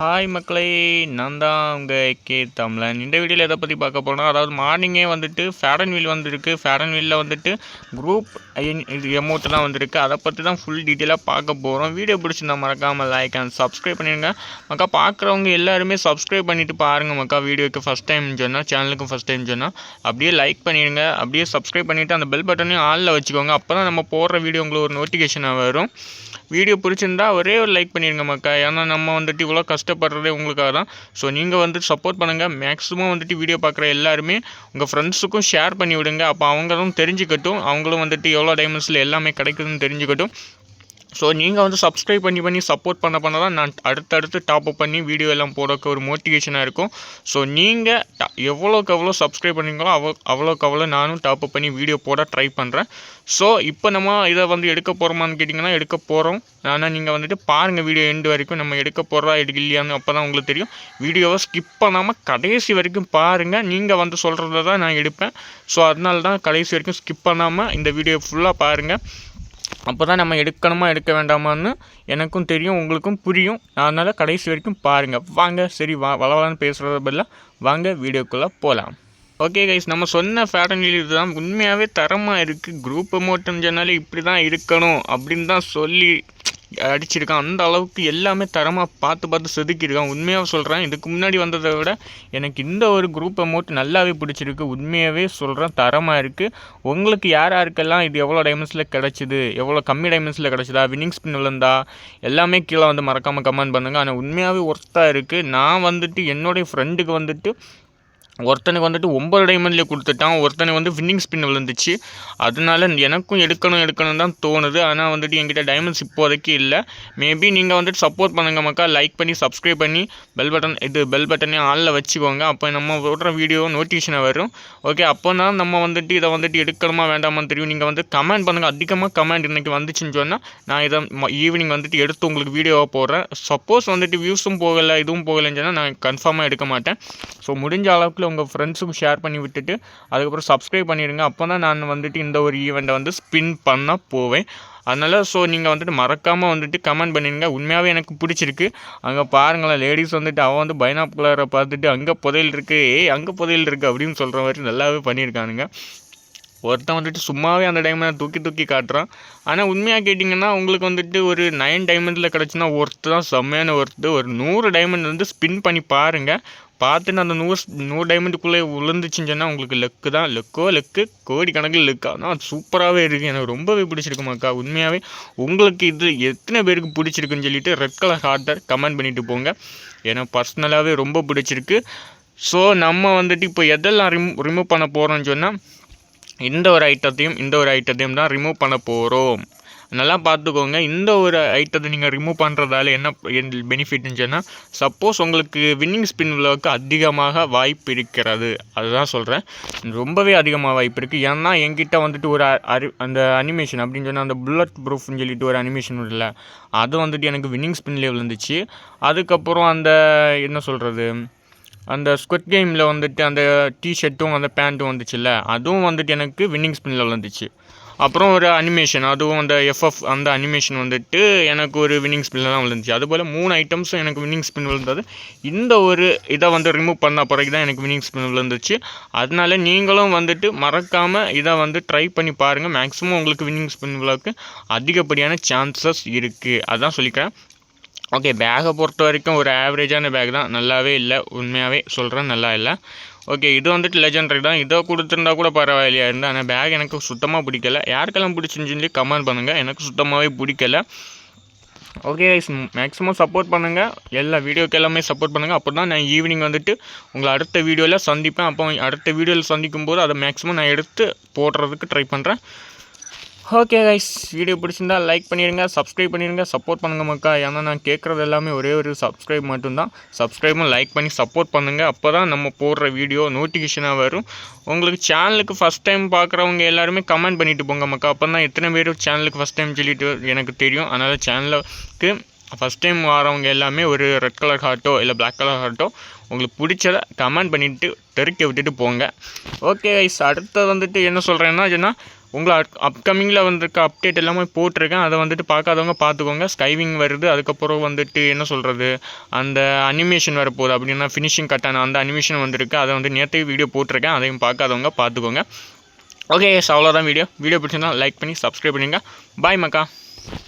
Hi மக்களே, நான் தான் உங்கள் கே தமிழன். இந்த வீடியோவில் எதை பற்றி பார்க்க போனால், அதாவது மார்னிங்கே வந்துட்டு ஃபேர் அண்ட் வீல் வந்திருக்கு. ஃபேர் அண்ட் வீலில் வந்துட்டு குரூப் இது எமௌண்ட்டு தான் வந்திருக்கு. அதை பற்றி தான் ஃபுல் டீட்டெயிலாக பார்க்க போகிறோம். வீடியோ பிடிச்சிருந்தா மறக்காமல் லைக் அண்ட் சப்ஸ்கிரைப் பண்ணிடுங்க மக்கா. பார்க்குறவங்க எல்லாருமே சப்ஸ்கிரைப் பண்ணிவிட்டு பாருங்கள் மக்கா. வீடியோக்கு ஃபஸ்ட் டைம் சொன்னால், சேனலுக்கு ஃபஸ்ட் டைம் சொன்னால் அப்படியே லைக் பண்ணிடுங்க. அப்படியே சப்ஸ்கிரைப் பண்ணிவிட்டு அந்த பெல் பட்டனையும் ஆளில் வச்சுக்கோங்க. அப்போ தான் நம்ம போடுற வீடியோ உங்களுக்கு ஒரு நோட்டிஃபிகேஷனாக வரும். வீடியோ பிடிச்சிருந்தா ஒரே ஒரு லைக் பண்ணிடுங்க மக்கா. ஏன்னா நம்ம வந்துட்டு இவ்வளோ கஷ்டப்படுறதே உங்களுக்காக தான். ஸோ நீங்கள் வந்துட்டு சப்போர்ட் பண்ணுங்கள். மேக்ஸிமம் வந்துட்டு வீடியோ பார்க்குற எல்லாருமே உங்கள் ஃப்ரெண்ட்ஸுக்கும் ஷேர் பண்ணி விடுங்க. அப்போ அவங்களும் தெரிஞ்சுக்கட்டும், அவங்களும் வந்துட்டு எவ்வளோ டைமண்ட்ஸில் எல்லாமே கிடைக்குதுன்னு தெரிஞ்சுக்கட்டும். ஸோ நீங்கள் வந்து சப்ஸ்கிரைப் பண்ணி சப்போர்ட் பண்ண தான் நான் அடுத்தடுத்து டாப்அப் பண்ணி வீடியோ எல்லாம் போடுறதுக்கு ஒரு மோட்டிவேஷனாக இருக்கும். ஸோ நீங்கள் எவ்வளோக்கு எவ்வளோ சப்ஸ்கிரைப் பண்ணுறீங்களோ அவ்வளோக்கு அவ்வளோ நானும் டாப்அப் பண்ணி வீடியோ போட ட்ரை பண்ணுறேன். ஸோ இப்போ நம்ம இதை வந்து எடுக்க போகிறோமான்னு கேட்டிங்கன்னா எடுக்க போகிறோம். ஆனால் நீங்கள் வந்துட்டு பாருங்கள் வீடியோ எண்டு வரைக்கும். நம்ம எடுக்க போகிறதா இல்லையான்னு அப்போ தான் உங்களுக்கு தெரியும். வீடியோவை ஸ்கிப் பண்ணாமல் கடைசி வரைக்கும் பாருங்கள். நீங்கள் வந்து சொல்கிறத தான் நான் எடுப்பேன். ஸோ அதனால தான் கடைசி வரைக்கும் ஸ்கிப் பண்ணாமல் இந்த வீடியோ ஃபுல்லாக பாருங்கள். அப்போ தான் நம்ம எடுக்கணுமா எடுக்க வேண்டாமான்னு எனக்கும் தெரியும், உங்களுக்கும் புரியும். அதனால் கடைசி வரைக்கும் பாருங்கள். வாங்க, சரி வளவலான்னு பேசுகிறத பதிலாக வாங்க வீடியோக்குள்ளே போகலாம். ஓகே கைஸ், நம்ம சொன்ன ஃபேர் அண்ட் வீல் இதுதான். உண்மையாகவே தரமாக இருக்குது. குரூப் அமௌண்ட்டுன்னு சொன்னாலே இப்படி தான் இருக்கணும் அப்படின்னு தான் சொல்லி அடிச்சிருக்கான். அந்த அளவுக்கு எல்லாமே தரமாக பார்த்து செதுக்கியிருக்கான். உண்மையாக சொல்கிறேன், இதுக்கு முன்னாடி வந்ததை விட எனக்கு இந்த ஒரு குரூப் அமௌண்ட் நல்லாவே பிடிச்சிருக்கு. உண்மையாகவே சொல்கிறேன், தரமாக இருக்குது. உங்களுக்கு யாருக்கெல்லாம் இது எவ்வளோ டைமண்ட்ஸில் கிடச்சிது, எவ்வளோ கம்மி டைமண்ட்ஸில் கிடச்சிதா, வின்னிங் ஸ்பின் விழுந்தா எல்லாமே கீழே வந்து மறக்காமல் கமெண்ட் பண்ணுங்கள். ஆனால் உண்மையாகவே ஒர்த்தாக இருக்குது. நான் வந்துட்டு என்னுடைய ஃப்ரெண்டுக்கு வந்துட்டு ஒருத்தனுக்கு வந்துட்டு 9 டைமண்ட்லேயே கொடுத்துட்டான். ஒருத்தனுக்கு வந்து வின்னிங் ஸ்பின் விழுந்துச்சு. அதனால எனக்கும் எடுக்கணும் தான் தோணுது. ஆனால் வந்துட்டு என்கிட்ட டைமண்ட்ஸ் இப்போதைக்கு இல்லை. மேபி நீங்கள் வந்துட்டு சப்போர்ட் பண்ணுங்கள் மக்கா. லைக் பண்ணி சப்ஸ்கிரைப் பண்ணி பெல் பட்டனே ஆளில் வச்சுக்கோங்க. அப்போ நம்ம போடுற வீடியோ நோட்டிஃபிகேஷனை வரும். ஓகே, அப்போ தான் நம்ம வந்துட்டு இதை வந்துட்டு எடுக்கணுமா வேண்டாமான்னு தெரியும். நீங்கள் வந்து கமெண்ட் பண்ணுங்கள். அதிகமாக கமெண்ட் இன்றைக்கி வந்துச்சுன்னு சொன்னால் நான் இதை ஈவினிங் வந்துட்டு எடுத்து உங்களுக்கு வீடியோவாக போடுறேன். சப்போஸ் வந்துட்டு வியூஸும் போகலை, இதுவும் போகலைன்னு சொன்னால் நான் கன்ஃபார்மாக எடுக்க மாட்டேன். ஸோ முடிஞ்ச அளவுக்கு உங்கள் ஃப்ரெண்ட்ஸுக்கு ஷேர் பண்ணி விட்டுட்டு அதுக்கப்புறம் சப்ஸ்கிரைப் பண்ணிடுங்க. அப்போ தான் நான் வந்துட்டு இந்த ஒரு ஈவெண்ட்டை வந்து ஸ்பின் பண்ண போவேன். அதனால் ஸோ நீங்கள் வந்துட்டு மறக்காமல் வந்துட்டு கமெண்ட் பண்ணிடுங்க. உண்மையாகவே எனக்கு பிடிச்சிருக்கு. அங்கே பாருங்களேன், லேடிஸ் வந்துட்டு அவன் வந்து பைனாக்குலரை பார்த்துட்டு அங்கே புதையல் இருக்குது, அங்கே புதையல் இருக்குது அப்படின்னு சொல்கிற மாதிரி நல்லாவே பண்ணியிருக்கானுங்க. ஒருத்தன் வந்துட்டு சும்மாவே அந்த டைமண்ட் தூக்கி காட்டுறான். ஆனால் உண்மையாக கேட்டிங்கன்னா உங்களுக்கு வந்துட்டு ஒரு 9 டைமண்டில் கிடச்சுன்னா ஒர்த்து தான், செம்மையான ஒர்த்து. ஒரு 100 டைமண்ட் வந்து ஸ்பின் பண்ணி பாருங்கள். பார்த்துட்டு அந்த 100 டைமண்டுக்குள்ளே விழுந்துச்சுன்னு சொன்னால் உங்களுக்கு லெக்கு தான். லெக்கு கோடி கணக்கில் லெக்கு. ஆனால் அது சூப்பராகவே இருக்குது. எனக்கு ரொம்பவே பிடிச்சிருக்குமாக்கா. உண்மையாகவே உங்களுக்கு இது எத்தனை பேருக்கு பிடிச்சிருக்குன்னு சொல்லிட்டு ரெட் கலர் ஹார்ட்டை கமெண்ட் பண்ணிவிட்டு போங்க. எனக்கு பர்சனலாகவே ரொம்ப பிடிச்சிருக்கு. ஸோ நம்ம வந்துட்டு இப்போ எதெல்லாம் ரிமூவ் பண்ண போகிறோன்னு சொன்னால் இந்த ஒரு ஐட்டத்தையும் தான் ரிமூவ் பண்ண போகிறோம். நல்லா பார்த்துக்கோங்க. இந்த ஒரு ஐட்டத்தை நீங்கள் ரிமூவ் பண்ணுறதால என்ன பெனிஃபிட்னு சொன்னால், சப்போஸ் உங்களுக்கு வின்னிங் ஸ்பின் விழாவுக்கு அதிகமாக வாய்ப்பு இருக்கிறது. அதுதான் சொல்கிறேன், ரொம்பவே அதிகமாக வாய்ப்பு இருக்குது. ஏன்னா என்கிட்ட வந்துட்டு ஒரு அந்த அனிமேஷன் அப்படின்னு சொன்னால் அந்த புல்லட் ப்ரூஃப்னு சொல்லிட்டு ஒரு அனிமேஷன் இல்லை, அது வந்துட்டு எனக்கு வின்னிங் ஸ்பின்லேயே விழுந்துச்சு. அதுக்கப்புறம் அந்த என்ன சொல்கிறது, அந்த ஸ்குவிட் கேமில் வந்துட்டு அந்த டிஷர்ட்டும் அந்த பேண்ட்டும் வந்துச்சுல்ல, அதுவும் வந்துட்டு எனக்கு வின்னிங் ஸ்பின்னில் விழுந்துச்சு. அப்புறம் ஒரு அனிமேஷன், அதுவும் அந்த எஃப்எஃப் அந்த அனிமேஷன் வந்துட்டு எனக்கு ஒரு வின்னிங் ஸ்பின்னில் தான் விழுந்துச்சு. அதுபோல் 3 ஐட்டம்ஸும் எனக்கு வின்னிங் ஸ்பின் விழுந்தது. இந்த ஒரு இதை வந்து ரிமூவ் பண்ண பிறகு தான் எனக்கு வின்னிங் ஸ்பின் விழுந்துச்சு. அதனால நீங்களும் வந்துட்டு மறக்காமல் இதை வந்து ட்ரை பண்ணி பாருங்கள். மேக்ஸிமம் உங்களுக்கு வின்னிங் ஸ்பின் விழாவுக்கு அதிகப்படியான சான்சஸ் இருக்குது. அதான் சொல்லிக்கிறேன். ஓகே, பேக்கை பொறுத்த வரைக்கும் ஒரு ஆவரேஜான பேக் தான், நல்லாவே இல்லை. உண்மையாகவே சொல்கிறேன், நல்லா இல்லை. ஓகே, இது வந்துட்டு லெஜெண்டரி தான். இதை கொடுத்துருந்தா கூட பரவாயில்லையா இருந்தால். ஆனால் பேக் எனக்கு சுத்தமாக பிடிக்கல. யாருக்கெல்லாம் பிடிச்சின்னு சொல்லி கமெண்ட் பண்ணுங்கள். எனக்கு சுத்தமாகவே பிடிக்கல. ஓகே கைஸ், மேக்ஸிமம் சப்போர்ட் பண்ணுங்கள். எல்லா வீடியோக்கு எல்லாமே சப்போர்ட் பண்ணுங்கள். அப்போ தான் நான் ஈவினிங் வந்துட்டு உங்களை அடுத்த வீடியோவில் சந்திப்பேன். அப்போ அடுத்த வீடியோவில் சந்திக்கும் போது அதை மேக்ஸிமம் நான் எடுத்து போடுறதுக்கு ட்ரை பண்ணுறேன். ஓகே கைஸ், வீடியோ பிடிச்சிருந்தால் லைக் பண்ணிடுங்க, சப்ஸ்கிரைப் பண்ணிடுங்க, சப்போர்ட் பண்ணுங்கள் மக்கா. ஏன்னா நான் கேட்குறது எல்லாமே ஒரே ஒரு சப்ஸ்கிரைப் மட்டும்தான். சப்ஸ்கிரைபும் லைக் பண்ணி சப்போர்ட் பண்ணுங்கள். அப்போ தான் நம்ம போடுற வீடியோ நோட்டிஃபிகேஷனாக வரும். உங்களுக்கு சேனலுக்கு ஃபஸ்ட் டைம் பார்க்குறவங்க எல்லாருமே கமெண்ட் பண்ணிவிட்டு போங்க மக்கா. அப்போ தான் எத்தனை பேர் சேனலுக்கு ஃபஸ்ட் டைம் சொல்லிட்டு எனக்கு தெரியும். அதனால் சேனலுக்கு ஃபஸ்ட் டைம் வரவங்க எல்லாமே ஒரு ரெட் கலர் ஹார்ட்டோ இல்லை பிளாக் கலர் ஹார்ட்டோ உங்களுக்கு பிடிச்சதை கமெண்ட் பண்ணிவிட்டு தெருக்க விட்டுட்டு போங்க. ஓகே கைஸ், அடுத்தது வந்துட்டு என்ன சொல்கிறேன்னா உங்களை அப்கமிங்கில் வந்திருக்க அப்டேட் எல்லாமே போட்டிருக்கேன். அதை வந்துட்டு பார்க்காதவங்க பார்த்துக்கோங்க. ஸ்கைவிங் வருது, அதுக்கப்புறம் வந்துட்டு என்ன சொல்கிறது, அந்த அனிமேஷன் வரப்போகுது அப்படின்னா ஃபினிஷிங் கட்டான அந்த அனிமேஷன் வந்துருக்கு. அதை வந்து நேற்று வீடியோ போட்டிருக்கேன், அதையும் பார்க்காதவங்க பார்த்துக்கோங்க. ஓகே, அவ்வளோதான் வீடியோ பிடிச்சிருந்தா லைக் பண்ணி சப்ஸ்கிரைப் பண்ணுங்க. பாய் மக்கா.